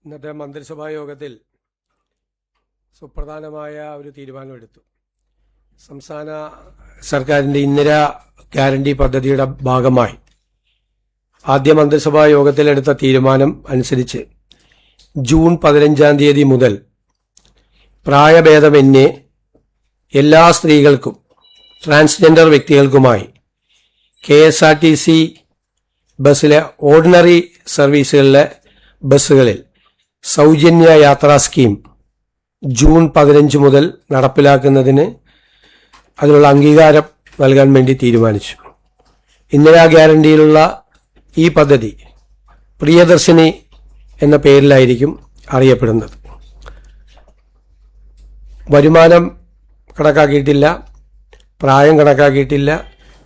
ഇന്നത്തെ മന്ത്രിസഭാ യോഗത്തിൽ സുപ്രധാനമായ ഒരു തീരുമാനമെടുത്തു. സംസ്ഥാന സർക്കാരിൻ്റെ ഇന്ദിരാ ഗ്യാരണ്ടി പദ്ധതിയുടെ ഭാഗമായി ആദ്യ മന്ത്രിസഭാ യോഗത്തിലെടുത്ത തീരുമാനം അനുസരിച്ച് ജൂൺ 15 മുതൽ പ്രായഭേദമന്യേ എല്ലാ സ്ത്രീകൾക്കും ട്രാൻസ്ജെൻഡർ വ്യക്തികൾക്കുമായി KSRTC ബസ്സിലെ ഓർഡിനറി സർവീസുകളിലെ ബസ്സുകളിൽ സൗജന്യ യാത്രാ സ്കീം ജൂൺ 15 മുതൽ നടപ്പിലാക്കുന്നതിന് അതിനുള്ള അംഗീകാരം നൽകാൻ വേണ്ടി തീരുമാനിച്ചു. ഇന്ദിരാ ഗ്യാരണ്ടിയിലുള്ള ഈ പദ്ധതി പ്രിയദർശിനി എന്ന പേരിലായിരിക്കും അറിയപ്പെടുന്നത്. വരുമാനം കണക്കാക്കിയിട്ടില്ല, പ്രായം കണക്കാക്കിയിട്ടില്ല,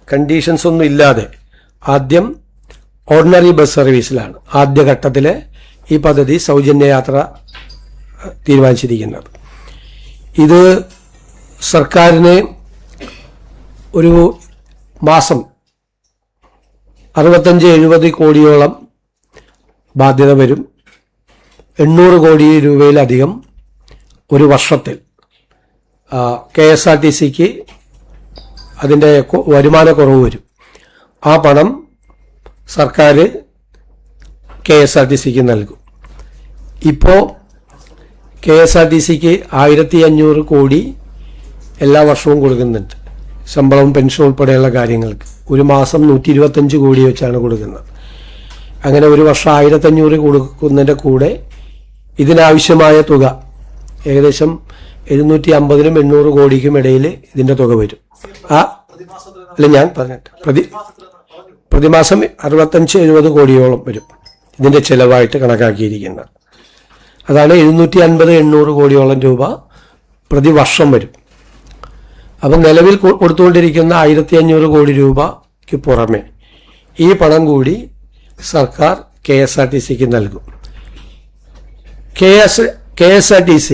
കണ്ടീഷൻസ് ഒന്നും ഇല്ലാതെ ആദ്യം ഓർഡിനറി ബസ് സർവീസിലാണ് ആദ്യഘട്ടത്തിലെ ഈ പദ്ധതി സൗജന്യ യാത്ര തീരുമാനിച്ചിരിക്കുന്നത്. ഇത് സർക്കാരിന് ഒരു മാസം 65-70 കോടിയോളം ബാധ്യത വരും. 800 കോടി രൂപയിലധികം ഒരു വർഷത്തിൽ KSRTCക്ക് അതിൻ്റെ വരുമാനക്കുറവ് വരും. ആ പണം സർക്കാർ KSRTCക്ക് നൽകും. ഇപ്പോൾ KSRTCക്ക് 1500 കോടി എല്ലാ വർഷവും കൊടുക്കുന്നുണ്ട്, ശമ്പളവും പെൻഷൻ ഉൾപ്പെടെയുള്ള കാര്യങ്ങൾക്ക്. ഒരു മാസം 125 കോടി വെച്ചാണ് കൊടുക്കുന്നത്. അങ്ങനെ ഒരു വർഷം 1500 കൊടുക്കുന്നതിൻ്റെ കൂടെ ഇതിനാവശ്യമായ തുക ഏകദേശം 750-800 കോടിക്കും ഇടയിൽ ഇതിൻ്റെ തുക വരും. ഞാൻ പറഞ്ഞിട്ട് പ്രതിമാസം 65-70 കോടിയോളം വരും ഇതിൻ്റെ ചിലവായിട്ട് കണക്കാക്കിയിരിക്കുന്നത്. അതാണ് 750-800 കോടിയോളം രൂപ പ്രതിവർഷം വരും. അപ്പം നിലവിൽ കൊടുത്തുകൊണ്ടിരിക്കുന്ന 1500 കോടി രൂപയ്ക്ക് പുറമെ ഈ പണം കൂടി സർക്കാർ KSRTCക്ക് നൽകും. KSRTC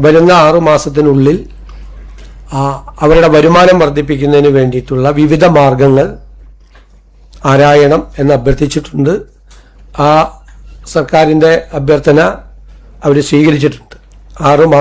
വരുന്ന 6 മാസത്തിനുള്ളിൽ അവരുടെ വരുമാനം വർദ്ധിപ്പിക്കുന്നതിന് വേണ്ടിയിട്ടുള്ള വിവിധ മാർഗങ്ങൾ ആരായണം എന്ന് അഭ്യർത്ഥിച്ചിട്ടുണ്ട്. ആ സർക്കാരിൻ്റെ അഭ്യർത്ഥന അവർ സ്വീകരിച്ചിട്ടുണ്ട്. 6 മാസം